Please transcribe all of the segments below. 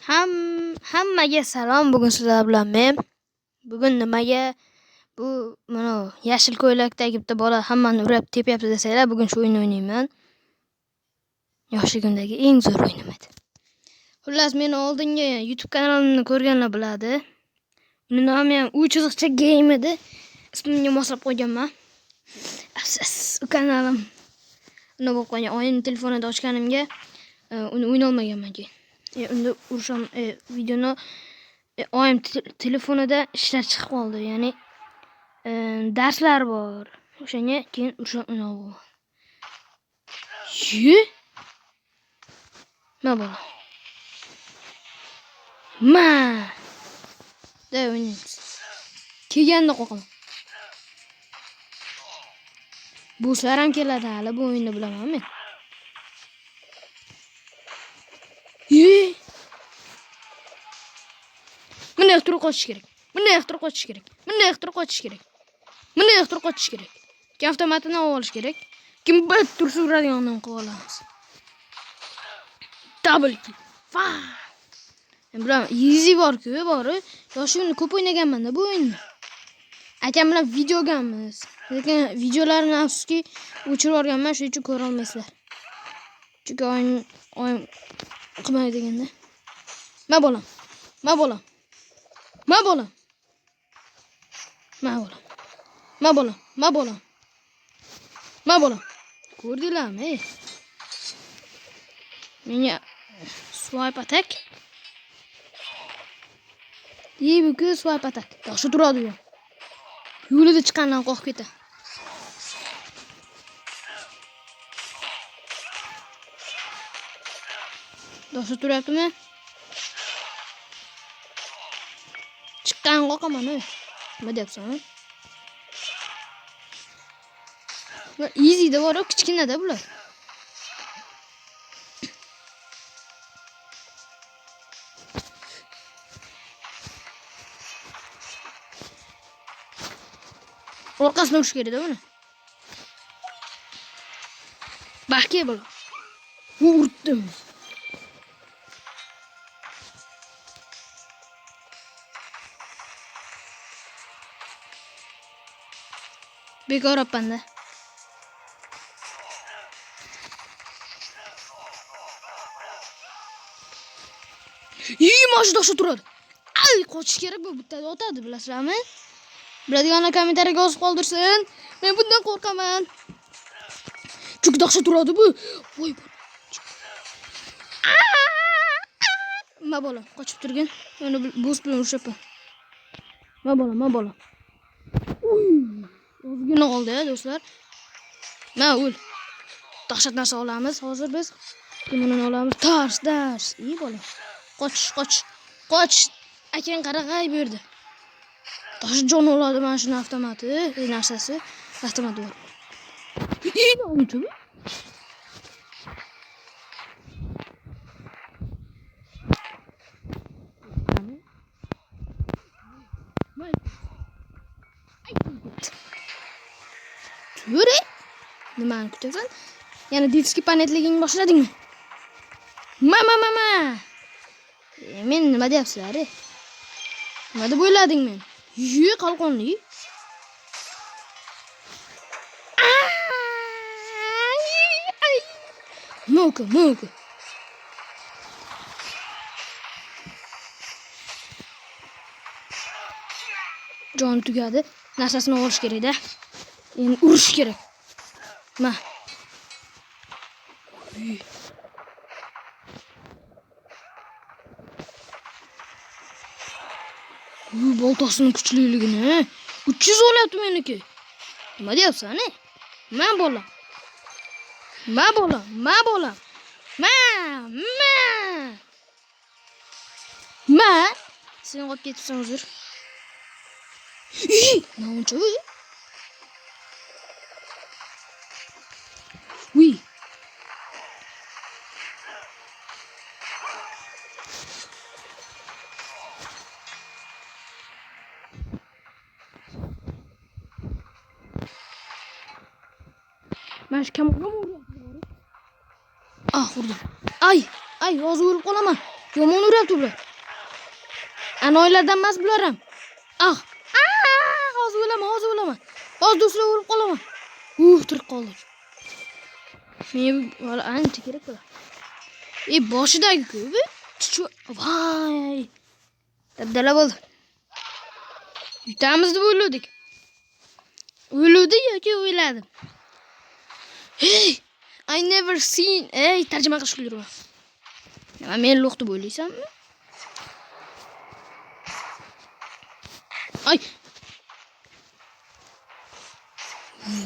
Hammaga salom. Bugun sizlar bilan men. Bugun nimaga bu mana yashil ko'ylakdagi bitta bola hammani urib tepyapti desanglar, bugun shu o'yinni o'ynayman. Yoshligimdagi eng zo'r o'yinim edi. Xullas, meni oldingi YouTube kanalimni ko'rganlar biladi. Uni nomi ham U_game edi. Ismimga moslab qo'yganman. Afsus, u kanalim nima bo'lib qolgan. Oyimning telefonida ochganimga uni o'ynay olmaganman keyin. Unda urusham videoni oyim telefonida ishlar chiqib qoldi. Ya'ni darslar bor. O'shanga keyin urusham o'ynayman. Nima bo'ldi? Da o'ynaymiz. Kelganda qo'qaman. Bo'slar ham keladi hali bu o'yinni bilaman men. Bunday turib qochish kerak. Bunday qochish kerak. Ikki avtomatini olish kerak. Kim bir tursa uradigandan qilib olamiz. Double kill. Bilaman, easy bor-ku, bori. Yoshimda ko'p o'ynaganman-da bu o'yinni. Akam bilan videoganmiz. Lekin videolarini afsuski o'chirib yuborganman, shuning uchun ko'ra olmaysizlar. Chunki oyim qilmaydi deganda. Ma bolam. Ko'rdinglarmi? Menga swipe attack. Bu swipe attack. Yaxshi turadi u. Yo'lida chiqqandan qo'rqib ketadi. Yaxshi turyaptimi? Chiqqan qo'rqaman. Nima deyapsan? Easy da bor, kichkinada bular. Orqasidan urish kerak-da buni. Baxtga bo'l. Urdim. Bekor opanda. Mashina shu turadi. Ay, qochish kerak bu bitta otadi, bilasizlarmi? Biladiganlar kommentariyaga yozib qoldirsin. Men bundan qo'rqaman. Chunki dahshat turadi bu. Voy. Ma bola, qochib turgan. Yana bo'z bilan urishyapman. Ma bola. Ozgina qoldi-ya, do'stlar. Ma o'l. Dahshat narsa olamiz hozir biz. Kimini olamiz? Dars. İyi bola. Qoch. Akang qarag'ay bu yerda. Tosh jon oladi mana shu avtomati, narsasi, avtomat bor. Nima uchun? Yuri. Nimani kutasan? Yana diski panetliging boshladingmi? Mama. Men nima deyapsizlar? Nima deb o'ylading men? Qalqonli. Mo'ka. Jon tugadi. Narsasini olish kerak-da. Endi urish kerak. Ma. Boltasining kuchliligini 300 olyapti meniki. Nima deyapsan? Ma bola. Sen qolib ketibsan hozir. Nima uncha bu? Mana shu kamonga urdim. Urdim. Ay, hozir o'lib qolaman. Yomon uryapti bular. Anoylardan emas bular ham. Ah. Hozir o'laman. Hozir do'stlar urib qolaman. Tirik qoldik. Men hali ancha kerak bular. Boshidagi-ku bu. Voy. Dabdala bo'ldi. Yutamiz deb o'yladik. O'yladi yoki o'yladim. Hey, I never seen. Tarjima qilishga yuraman. Nima men lo'q deb o'ylaysanmi? Ay.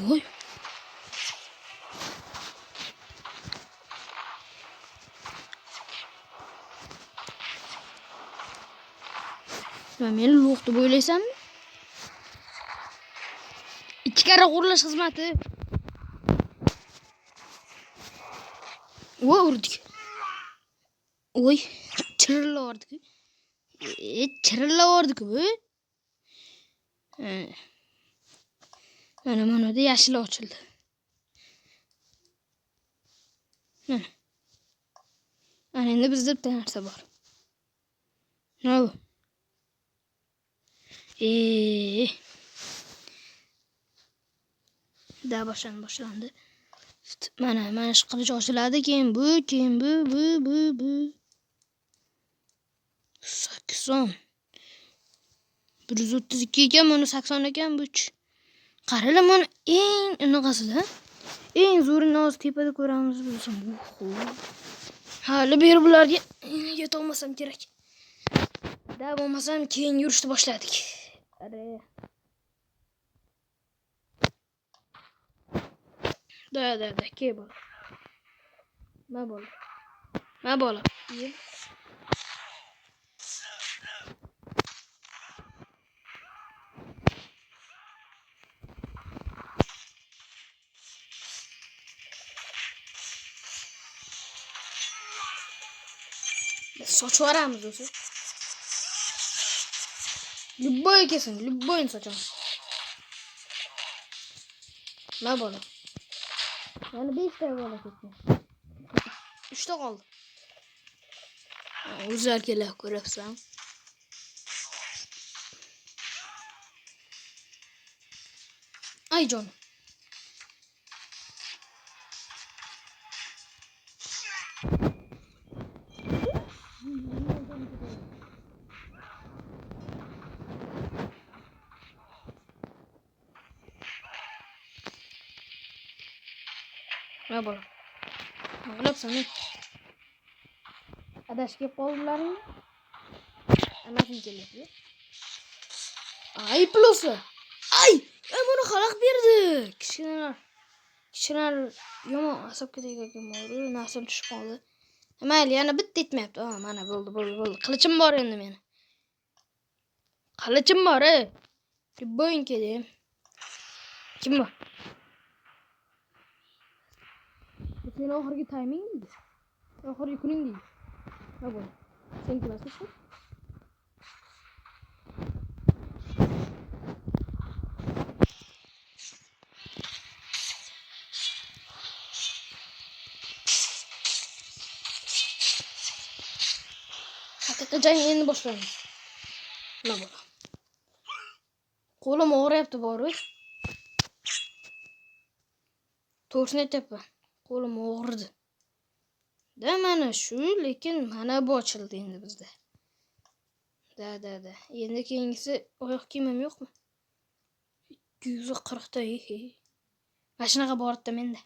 Voy. Nima men lo'q deb o'ylaysanmi? Ikki karra qo'llash xizmati. Urdik. Oy, chirillaverdik. Chirillaverdik bu. Mana da yashil ochildi. Ana endi bizda bitta narsa bor. Nima bu? Da boshlandi. Mana shu qilish ochiladi, keyin bu. 80. 132 ekan, mana 80 ekan bu. Qaralar mana eng unaqasida. Eng zo'rini hozir tepada ko'ramiz bo'lsin. Hali beri bularga yeta olmasam kerak. Da bo'lmasam keyin yurishni boshladik. Da, ke bola. Ma bola. Sochvaramiz o'zi. Любой kesin, любой sochamiz. Ma bola. Yani 5 ta bola ketgan. 3 ta qoldi. O'zlar kelib ko'ribsan. Ay jon. Ne bola? Ne yapsana? Adaş kelib qoldilarmi? Anasini keladi. Ay plosi. Ay, buni xalaq berdi. Kichkina yomon asabga tegagan bor. Nasim tushib qoldi. Mayli, yana bitta yetmayapti. Mana bo'ldi. Qilichim bor endi meni. Qilichim bor. Bo'yin kedim. Kim bor? Senin oxirgi timing deydi. Oxirgi kuning deydi. Ne bu? Sen kimasiz? Haqiqat jang endi boshlandi. Ne bu? Qo'lim og'riyapti bor-ku. To'g'risini aytyapman. Qo'lim og'ridi. Da mana shu, lekin mana bu ochildi endi bizda. Da. Endi keyingisi oyoq kiyimim yo'qmi? 240 ta. Mashinaga bordi menda.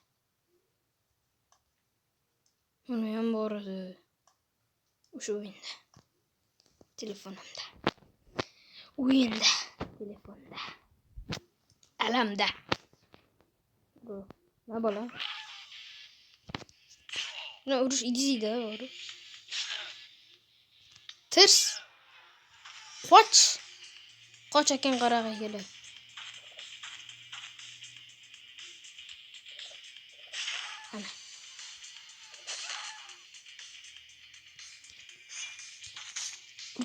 Buni ham bor edi. O'sha o'yinda. Telefonimda. O'yinda, telefonda. Alamda. Bu nima bola? Ne urush idizida bor. Tirs. Qoch ekan qaraga keladi. Ana.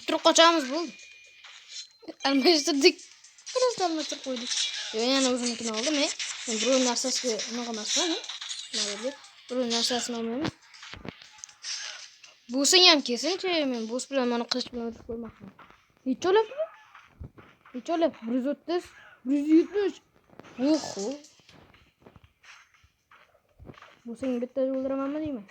Turib qochamiz bo'ldi. Almashtirdik. Biroz almashtirib qo'ydik. Yana o'zimnikini oldim. Men biror narsasiga unaqa emasman. Mana bu biror narsasini olmayman. Bo'lsang ham kelsin-chi, men bo's bilan mana qilich bilan o'tib ko'rmoqman. Necha olyapti? Necha olyapti? 130, 170. Oho. Bo'lsang bitta o'ldiramanmi deyman.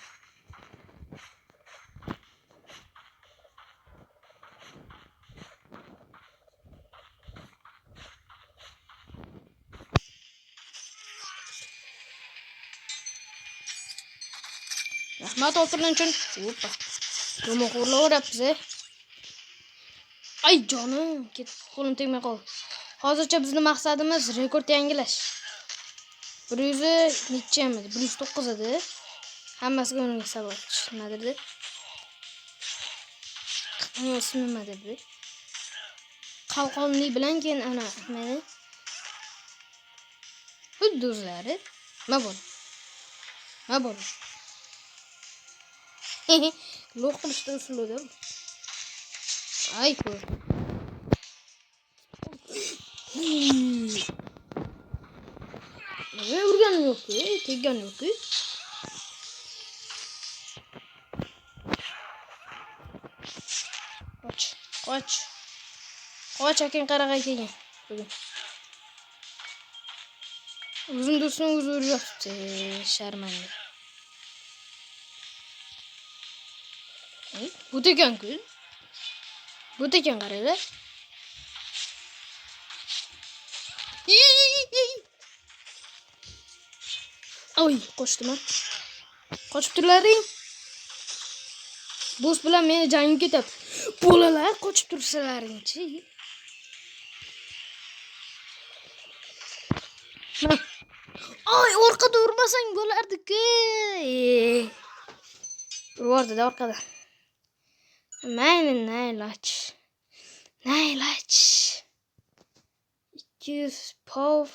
Rahmat o'tirgan uchun. Hoppa. Nima qo'rlayapsiz? Ay jonim, qo'lim tegmay qoldi. Hozircha bizning maqsadimiz rekord yangilash. 100 necha edi? 109 edi. Hammasiga uning hisobot. Nima dedi? Ismi nima dedi? Qalqonlik bilan keyin ana meni xuddi o'zlari. Nima bo'ldi? Nima bo'ldi? Lo'q qilishda usulida. Ay ko'r. Ne urganim yo'q-ku, tegganim yo'q-ku. Qoch. Qoch akin qarag'ay kelgan. Bugun. O'zim do'stim o'zi uryapti, sharmanda. Bu tekan-ku. Bu tekan qaranglar. Oy, qochdim. Qochib turlaring. Bo's bilan meni jangga ketib. Bolalar qochib tursalaring-chi. Ay, orqada urmasang bo'lardi-ku. Urdi-da orqada. Mayli, naylach. 200 pov.